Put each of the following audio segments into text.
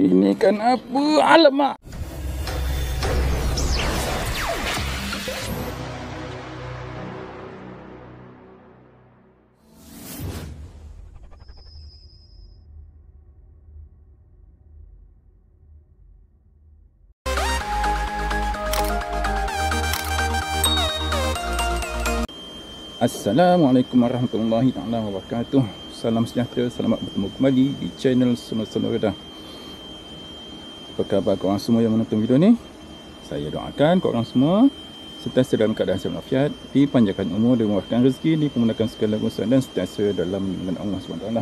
Ini kan apa? Alamak. Assalamualaikum warahmatullahi wabarakatuh. Salam sejahtera, selamat bertemu kembali di channel Sono Redah. Apa khabar korang semua yang menonton video ni? Saya doakan korang semua sentiasa dalam keadaan sihat walafiat, dipanjangkan umur, dimurahkan rezeki, dipermudahkan segala urusan dan sentiasa dalam lindungan Allah SWT.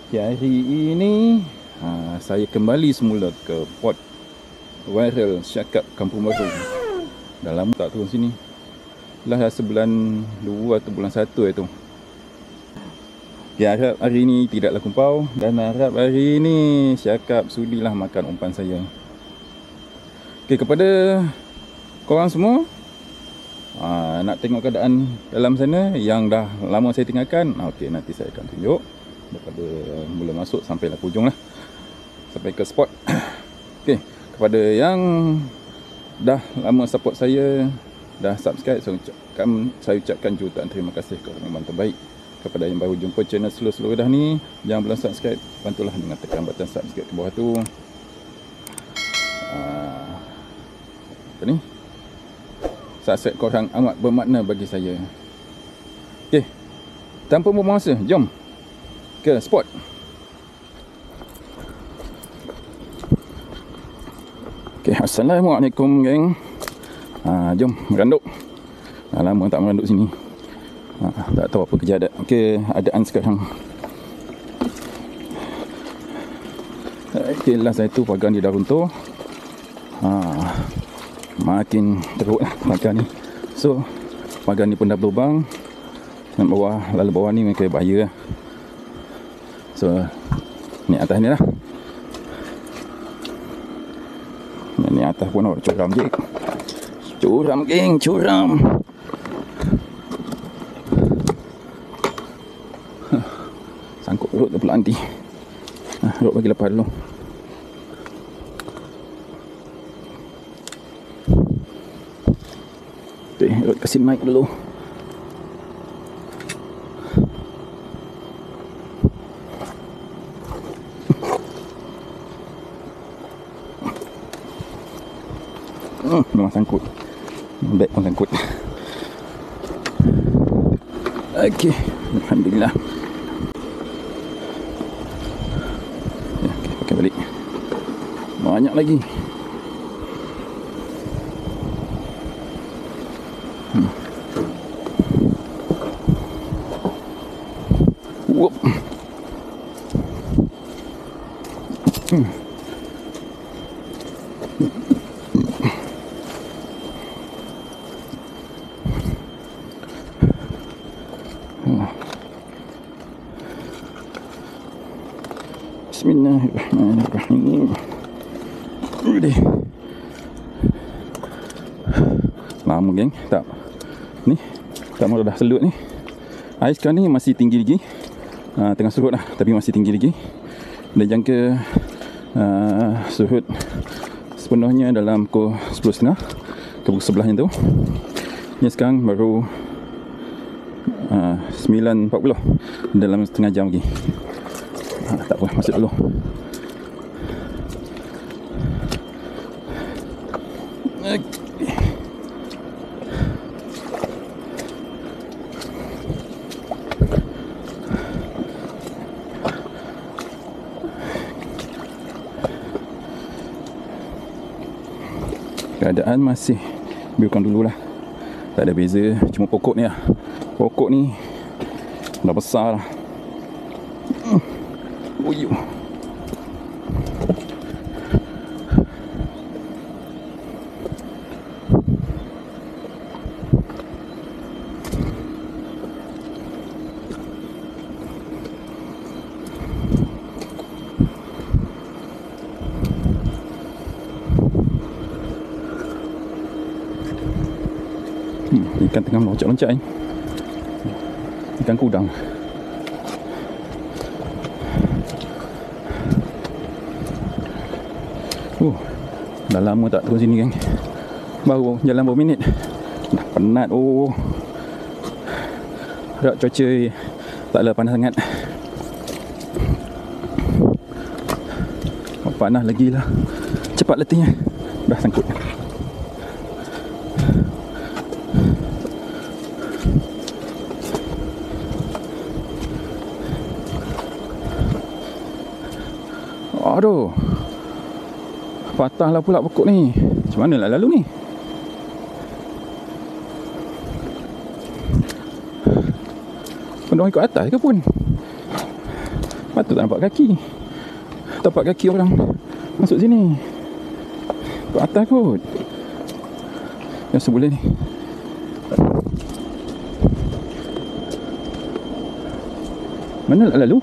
Hari ini saya kembali semula ke pot viral Syakap Kampung Baru. Dah lama tak turun sini. Dah sebulan 2 atau bulan 1 itu. Ya, harap hari ini tidaklah kumpau dan harap hari ini Syakap sudilah makan umpan saya. Okey, kepada korang semua nak tengok keadaan dalam sana yang dah lama saya tinggalkan, okey, nanti saya akan tunjuk daripada mula masuk sampailah ke hujung lah, sampai ke spot. Okey, kepada yang dah lama support saya, dah subscribe, saya ucapkan jutaan terima kasih kepada yang terbaik. Kepada yang baru jumpa channel Slow Redah ni, yang belum subscribe, bantulah dengan tekan button subscribe ke bawah tu. Apa ni? Subscribe korang amat bermakna bagi saya. Okey, tanpa membuang masa, jom ke spot. Okey, assalamualaikum geng. Jom meranduk. Lama tak meranduk sini. Tak tahu apa keadaan. Okey, adaan sekarang. Okey, last itu pagar ni dah runtuh. Makin teruk lah pagar ni. So, pagar ni pun dah berlubang. Dan bawah, lalu bawah ni memang bahaya lah. So, ni atas ni lah. Ni atas pun orang curam je. Curam geng, curam. Sangkut perut tu pula nanti. Rot bagi lepas dulu. Okay, Rot kasih mic dulu. Memang sangkut. Beg pun sangkut. Okey, alhamdulillah. Ya, okey, pakai balik. Banyak lagi. Whoop. Bismillahirrahmanirrahim. Lama geng, tak. Ni, tak mahu dah selut ni. Air sekarang ni masih tinggi lagi. Tengah surut lah, tapi masih tinggi lagi. Dan jangka surut sepenuhnya dalam pukul 10.30 ke pukul sebelahnya tu. Ni sekarang baru 9.40, dalam setengah jam lagi. Tak apa, masuk dulu. Keadaan masih biarkan dululah. Tak ada beza, cuma pokok ni lah. Pokok ni dah besar lah. Uyuh. Ikan tengah meloncat-loncat ni. Ikan kudang. Dah lama tak turun sini, geng. Baru jalan berapa minit dah penat. Harap cuaca taklah panas sangat. Panas lagi lah. Cepat letihnya. Dah sangkut. Aduh, patahlah pula pokok ni. Macam mana nak lalu ni? Orang ikut atas ke pun? Patut tak nampak kaki. Tapak kaki orang masuk sini. Ikut atas kot. Yang sebelah ni. Mana nak lalu?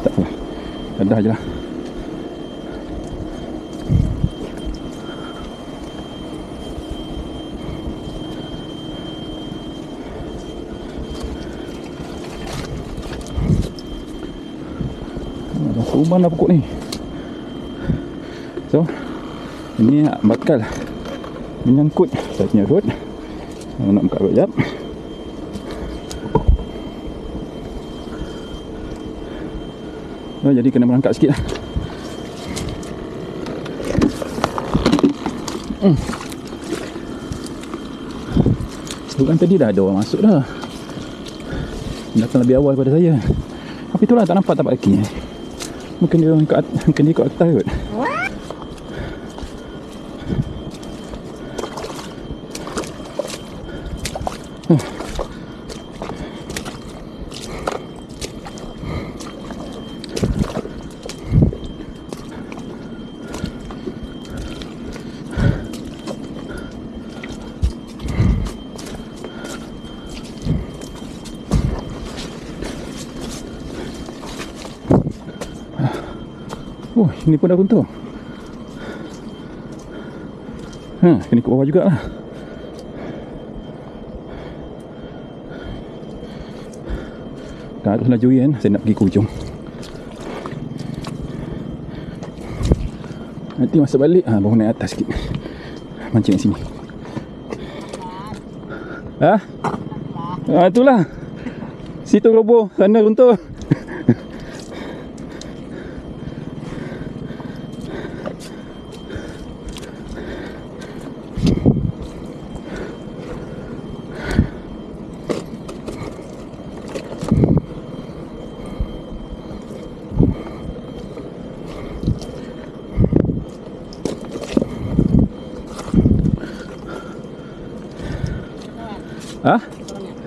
Tak apa. Dadah je lah. Rumah dah pokok ni. So ini bakal menyangkut saya punya road. Nak buka road jap. Jadi kena merangkak sikit lah. Bukan tadi dah ada orang masuk dah. Datang lebih awal pada saya. Tapi itulah tak nampak tapak kaki. Mungkin dia ikut atas kot. Ini pun dah runtuh. Kena ikut bawah jugalah. Dah harus laju kan. Saya nak pergi ke ujung. Nanti masa balik baru naik atas sikit. Mancing kat sini. Itulah. Situ roboh, sana runtuh.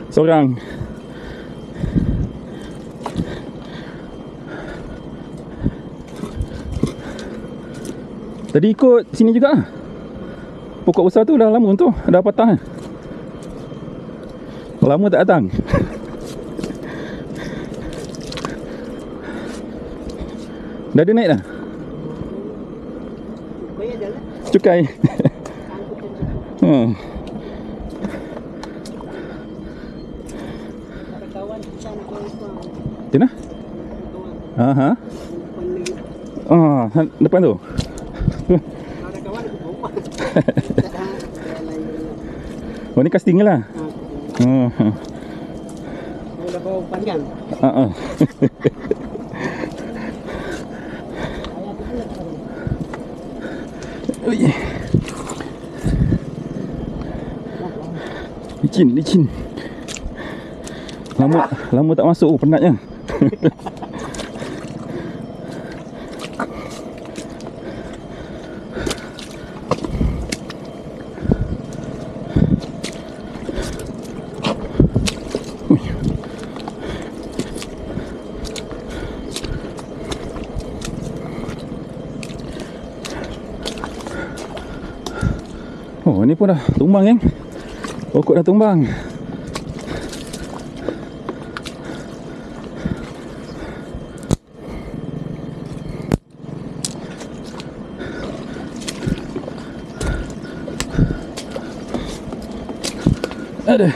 Seorang. Tadi ikut sini juga. Pokok besar tu dah lama tu. Dah patah. Lama tak datang. Dah ada naik dah. Cukai. Tena? Aha. Depan tu. Oh, ni casting lah. Dah bawa panjang. Licin. Lama tak masuk. Penatnya. Oh, ni pun dah tumbang, geng. Pokok dah tumbang. Ada.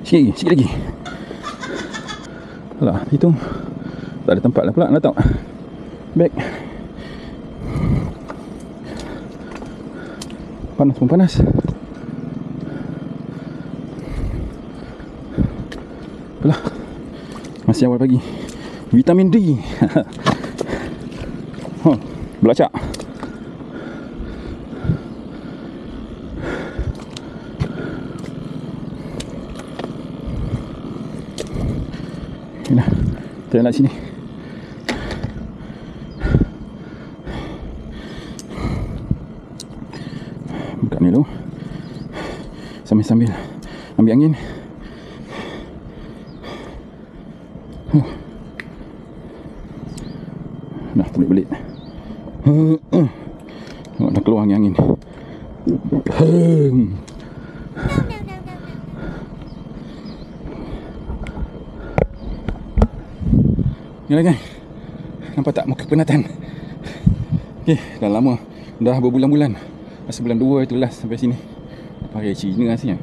Sikit lagi. Alah, itu tak ada tempat lah pula nak letak beg. Panas pun panas. Alah, masih awal pagi. Vitamin D. Oh, belacak. Nah, kita nak sini. Buka ni dulu. Sambil-sambil ambil angin. Dah belit-belit. Dah keluar angin. Ni lah kan. Nampak tak muka penatan? Okay, dah lama. Dah berbulan-bulan. Masa bulan 2 itu last sampai sini. Raya Cina rasanya.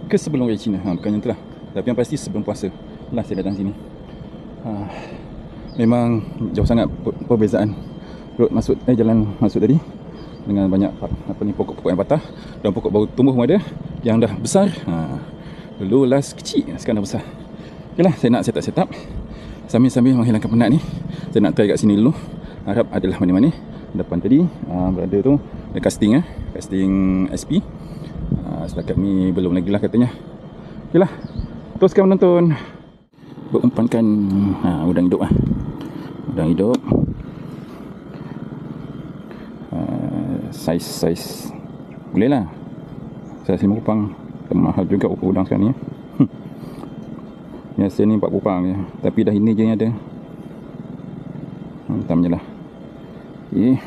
Ke sebelum Raya Cina? Bukan yang tu lah. Tapi yang pasti sebelum puasa. Last saya datang sini. Memang jauh sangat perbezaan road masuk jalan masuk tadi dengan banyak pokok-pokok yang patah dan pokok baru tumbuh pun ada yang dah besar. Dulu last kecil, sekarang dah besar. Okeylah, saya nak set up sambil menghilangkan penat ni. Saya nak try kat sini dulu. Harap adalah mana-mana. Depan tadi berada tu ada casting SP. Setakat ni belum lagi lah katanya. Okeylah, teruskan menonton. Berumpankan udang hidup udang hidup saiz boleh lah. Saya 5 kupang. Mahal juga udang sekarang ni ya. Biasa ni 4 kupang je, tapi dah ini je yang ada. Hantam je lah. Okay,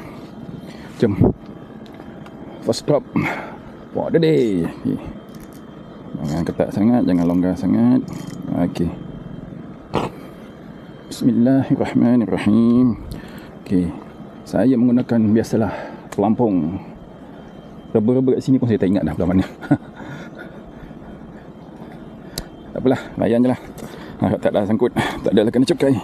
jom. First drop. Wah, dah deh. Okay. Jangan ketat sangat, jangan longgar sangat. Okay. Bismillahirrahmanirrahim. Okey, saya menggunakan biasalah pelampung. Reba-reba kat sini pun saya tak ingat dah belah mana. Tak apalah, layan je lah. Harap tak ada sangkut, tak ada lah kena cukai.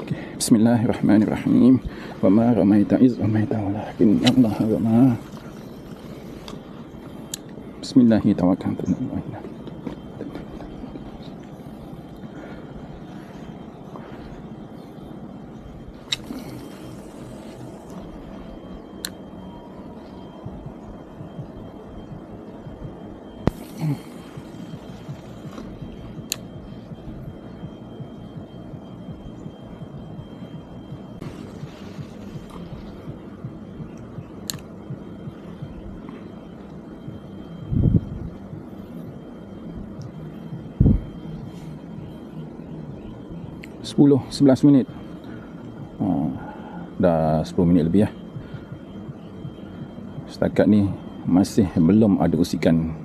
Okay. Bismillahirrahmanirrahim. Wa ma ramaita iz ramaita walakin Allah rama. Bismillahirrahmanirrahim. Sepuluh 11 minit. Dah 10 minit lebih lah. Setakat ni masih belum ada usikan.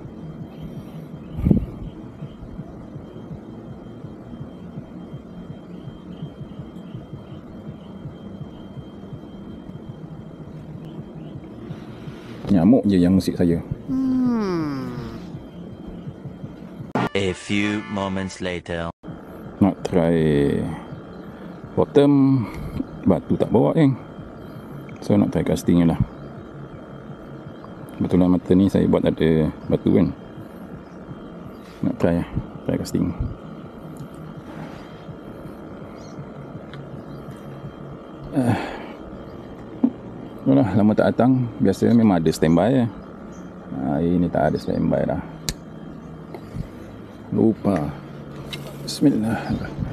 Nyamuk je yang musik saya. A few moments later. Nak try bottom, batu tak bawa so nak try casting je lah. Betulan mata ni saya buat ada batu kan. Nak try casting. Itulah, lama tak datang. Biasanya memang ada standby ya. Ini tak ada standby dah. Lupa. Bismillahirrahmanirrahim.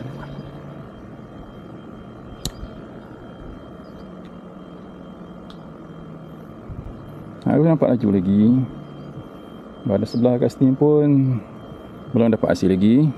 Aku nampak laju lagi. Pada sebelah casting pun belum dapat hasil lagi.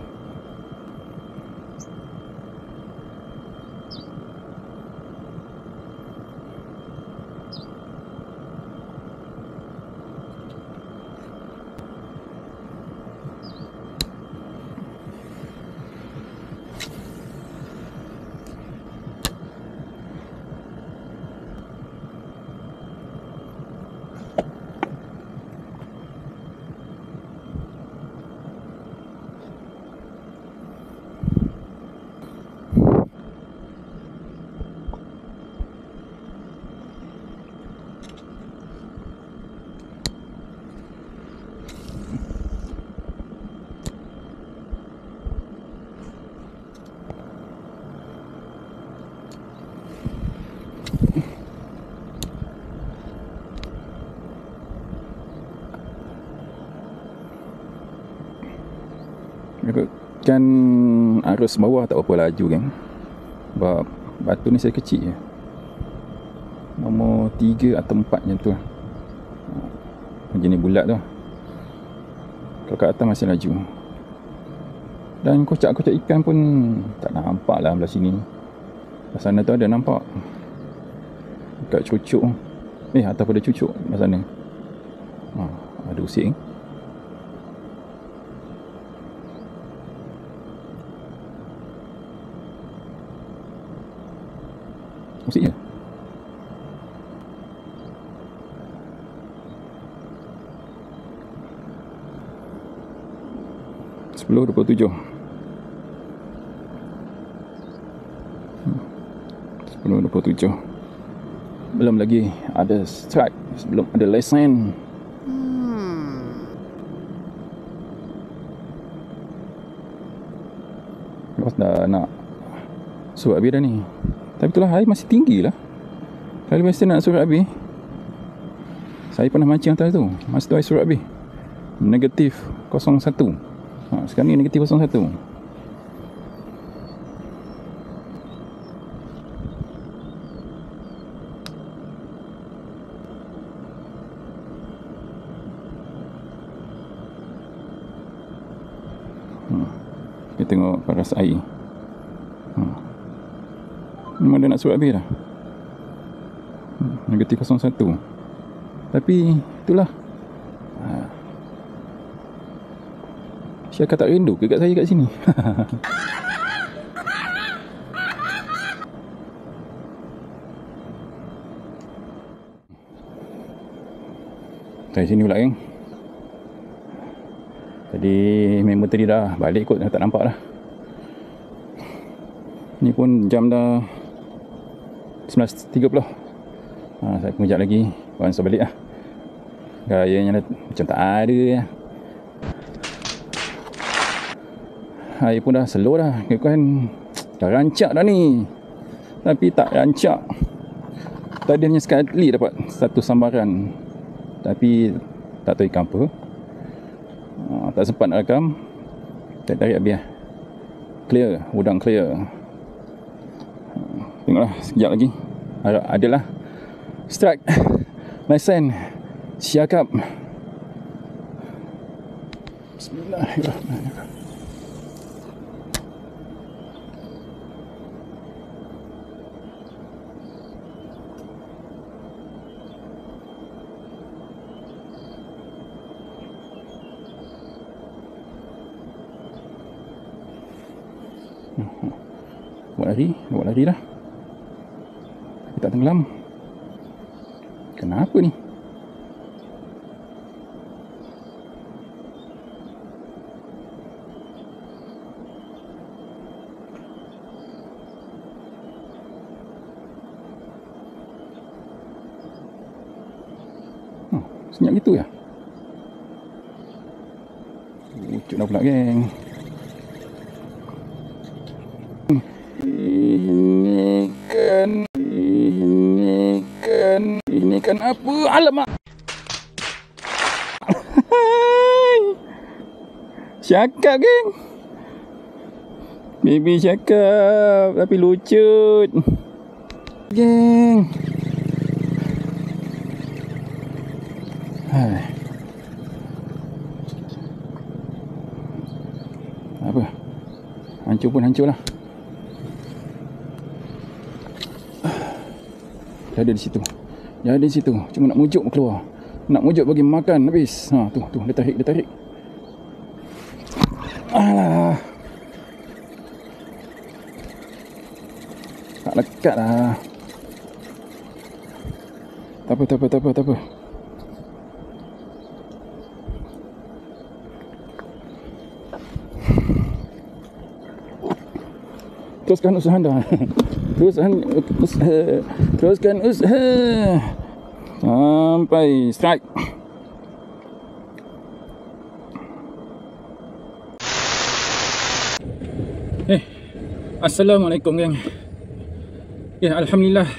Kan arus bawah tak berapa laju kan. Sebab batu ni saya kecil je. Nombor 3 atau 4 macam tu lah. Jenis bulat tu. Kalau kat atas masih laju. Dan kocak-kocak ikan pun tak nampak lah belah sini. Belah sana tu ada nampak. Dekat cucuk. Atas pada cucuk belah sana. Ada usik. Usik je. Sepuluh 27. 10.27. Belum lagi ada strike, belum ada lesen. Lepas dah nak surat habis dah ni. Tapi itulah, air masih tinggi lah. Kali biasa nak surat habis. Saya pernah mancing atas tu, masa tu air surat habis negatif 01. Sekarang ni negatif 01. Kita tengok paras air. Memang dah nak surat habis dah. Negatif 01. Tapi itulah, Syaka tak rindu ke kat saya kat sini? Dari sini pula geng. Tadi member tadi dah balik kot, dah tak nampak dah. Ni pun jam dah 19.30. Saya kejap lagi baru saya balik lah. Gayanya macam tak ada lah. Air pun dah slow dah. Kan dah rancak dah ni. Tapi tak rancak. Tadi hanya sekali dapat satu sambaran. Tapi tak tahu ikan apa. Tak sempat nak rekam. Tak tarik habis lah. Clear. Udang clear. Tengoklah sekejap lagi. Adalah strike. Lesen. Siakap. Bismillahirrahmanirrahim. Buat lari dah. Tapi tak tenggelam. Kenapa ni? Senyap gitu ya? Lucu dah pula geng. Ini kan apa? Alamak. Syakap geng. Baby syakap. Tapi lucut geng. Apa? Hancur pun hancur lah. Dia ada di situ. Dia ada di situ. Cuma nak mujuk keluar. Nak mujuk bagi makan habis. Tu dia tarik. Alah. Tak lekat lah. Tak apa. Teruskan usaha anda. Teruskan usaha sampai strike. Assalamualaikum geng. Alhamdulillah.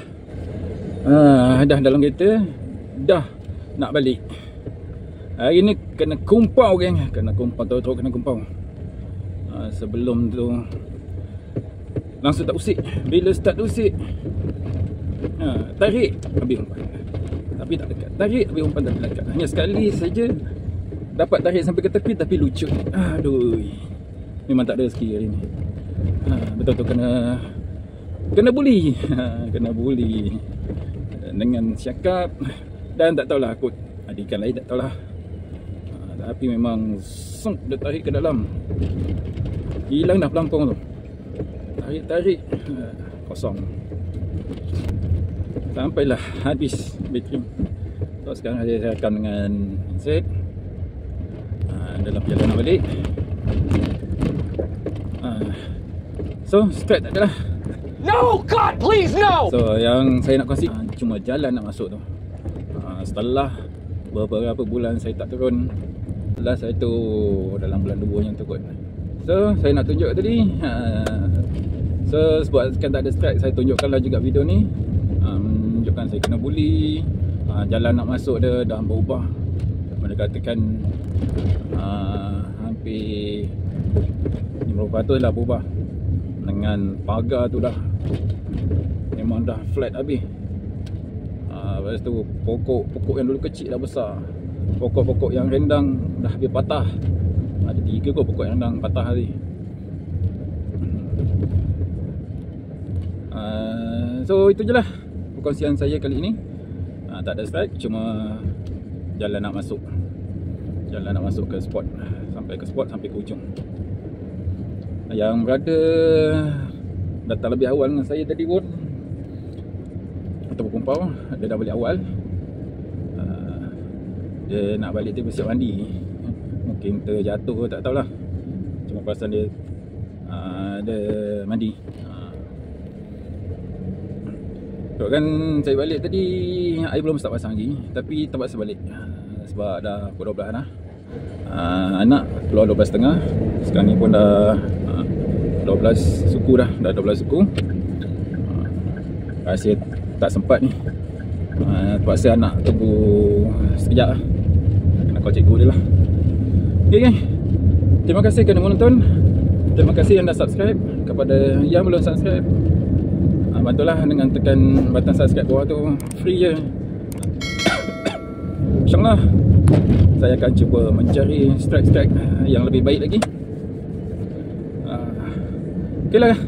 Dah dalam kereta. Dah nak balik. Hari ni kena kumpau geng. Kena kumpau teruk kena kumpau. Sebelum tu langsung tak usik. Bila start usik, tarik habis umpan, tapi tak dekat. Tarik habis umpan tak dekat. Hanya sekali saja dapat tarik sampai ke tepi tapi lucut. Aduh, memang tak ada rezeki hari ni. Betul-betul kena bully. Kena bully dengan siakap. Dan tak tahulah, aku ada ikan lain tak tahulah. Tapi memang dia tarik ke dalam, hilang dah pelampung tu. Tarik kosong sampailah habis bateri. So sekarang saya rekam dengan handset dalam perjalanan balik. So strike tak adalah. No, God, please, no! So yang saya nak kongsi cuma jalan nak masuk tu. Setelah beberapa bulan saya tak turun, last saya tu dalam bulan 2 yang tu kot. So saya nak tunjuk tadi, so sebabkan tak ada strike, saya tunjukkanlah juga video ni. Tunjukkan saya kena bully. Jalan nak masuk dia dah berubah, mendekatkan hampir 50% lah berubah. Dengan pagar tu dah memang dah flat habis. Lepas tu pokok yang dulu kecil dah besar. Pokok-pokok yang rendang dah habis patah. Ada 3 kot pokok yang rendang patah tadi. So itu je lah perkongsian saya kali ini. Tak ada strike, cuma jalan nak masuk. Jalan nak masuk ke spot. Sampai ke spot, sampai ke ujung. Yang berada datang lebih awal dengan saya tadi pun, atau berkumpul, dia dah balik awal. Dia nak balik dia bersiap mandi. Mungkin terjatuh, tak tahulah. Cuma perasan dia mandi. Sebab kan saya balik tadi, air belum start pasang lagi, tapi terpaksa balik sebab dah pukul 12 dah. Anak keluar 12.30. Sekarang ni pun dah 12 suku dah. Dah 12 suku. Rasa tak sempat ni. Terpaksa anak tunggu sekejap lah. Kena call cikgu dia lah. Okay. Terima kasih kerana menonton. Terima kasih yang dah subscribe. Kepada yang belum subscribe, bantulah dengan tekan button subscribe bawah tu. Free je. InsyaAllah saya akan cuba mencari strike-strike yang lebih baik lagi. Okay lah,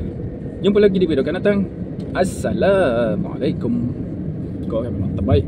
jumpa lagi di video akan datang. Assalamualaikum. Kau memang terbaik.